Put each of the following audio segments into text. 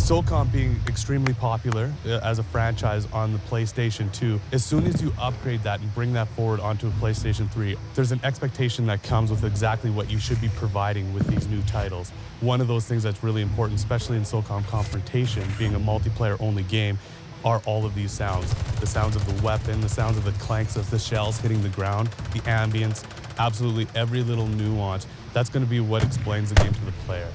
Socom being extremely popular as a franchise on the PlayStation 2, as soon as you upgrade that and bring that forward onto a PlayStation 3, there's an expectation that comes with exactly what you should be providing with these new titles. One of those things that's really important, especially in Socom Confrontation, being a multiplayer-only game, are all of these sounds. The sounds of the weapon, the sounds of the clanks of the shells hitting the ground, the ambience, absolutely every little nuance. That's going to be what explains the game to the player.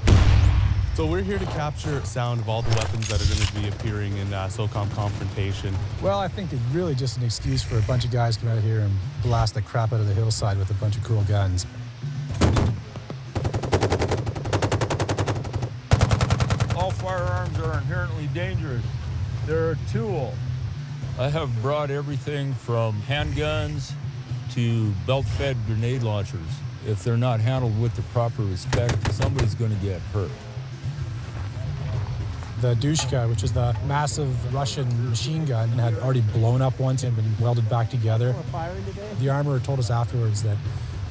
So we're here to capture sound of all the weapons that are going to be appearing in Socom Confrontation. Well, I think it's really just an excuse for a bunch of guys to come out here and blast the crap out of the hillside with a bunch of cool guns. All firearms are inherently dangerous. They're a tool. I have brought everything from handguns to belt-fed grenade launchers. If they're not handled with the proper respect, somebody's going to get hurt. The Dushka, which is the massive Russian machine gun, had already blown up once and been welded back together. The armorer told us afterwards that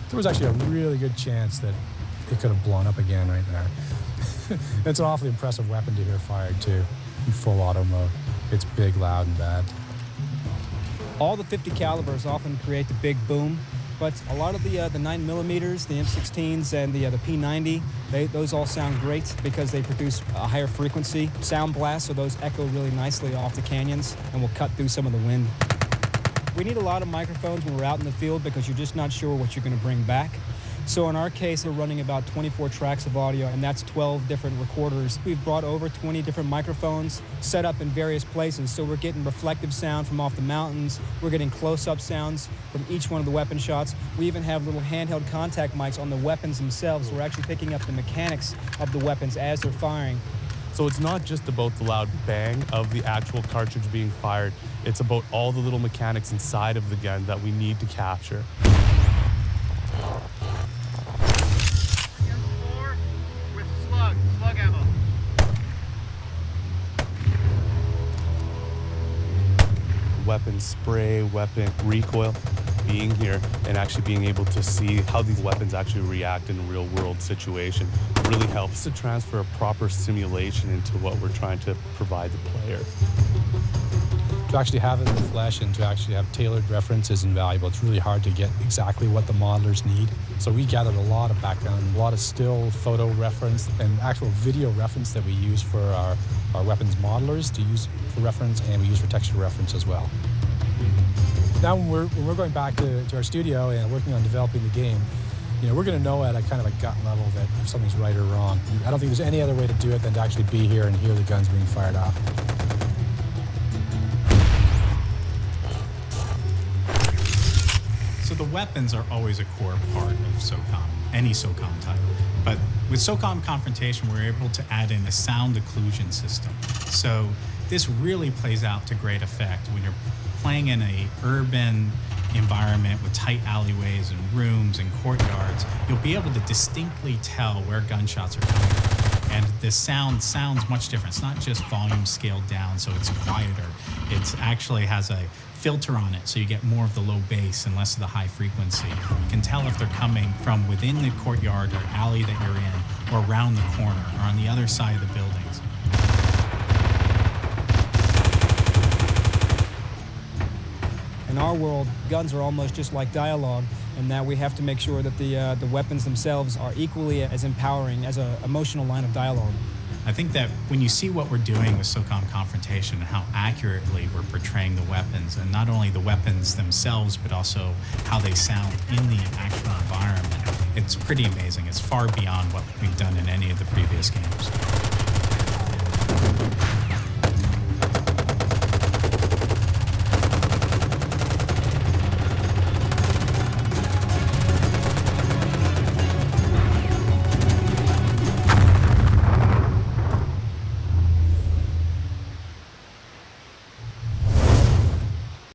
there was actually a really good chance that it could have blown up again right there. It's an awfully impressive weapon to hear fired too, in full auto mode. It's big, loud, and bad. All the 50 calibers often create the big boom, but a lot of the 9mm, the M16s, and the P90, those all sound great because they produce a higher frequency sound blast, so those echo really nicely off the canyons and will cut through some of the wind. We need a lot of microphones when we're out in the field because you're just not sure what you're going to bring back. So in our case, we're running about 24 tracks of audio, and that's 12 different recorders. We've brought over 20 different microphones set up in various places, so we're getting reflective sound from off the mountains. We're getting close-up sounds from each one of the weapon shots. We even have little handheld contact mics on the weapons themselves. We're actually picking up the mechanics of the weapons as they're firing. So it's not just about the loud bang of the actual cartridge being fired. It's about all the little mechanics inside of the gun that we need to capture. Slug ammo. Weapon spray, weapon recoil, being here and actually being able to see how these weapons actually react in a real world situation really helps to transfer a proper simulation into what we're trying to provide the player. To actually have it in the flesh and to actually have tailored reference is invaluable. It's really hard to get exactly what the modelers need. So we gathered a lot of background, a lot of still photo reference and actual video reference that we use for our weapons modelers to use for reference, and we use for texture reference as well. Now when we're going back to our studio and working on developing the game, we're going to know at a kind of a gut level that if something's right or wrong. I don't think there's any other way to do it than to actually be here and hear the guns being fired off. So the weapons are always a core part of Socom, any Socom title. But with Socom Confrontation, we're able to add in a sound occlusion system. So this really plays out to great effect when you're playing in an urban environment with tight alleyways and rooms and courtyards. You'll be able to distinctly tell where gunshots are coming from. And the sound sounds much different. It's not just volume scaled down, so it's quieter. It actually has a filter on it, so you get more of the low bass and less of the high frequency. You can tell if they're coming from within the courtyard or alley that you're in, or around the corner, or on the other side of the buildings. In our world, guns are almost just like dialogue, and that we have to make sure that the weapons themselves are equally as empowering as an emotional line of dialogue. I think that when you see what we're doing with Socom Confrontation and how accurately we're portraying the weapons, and not only the weapons themselves, but also how they sound in the actual environment, it's pretty amazing. It's far beyond what we've done in any of the previous games.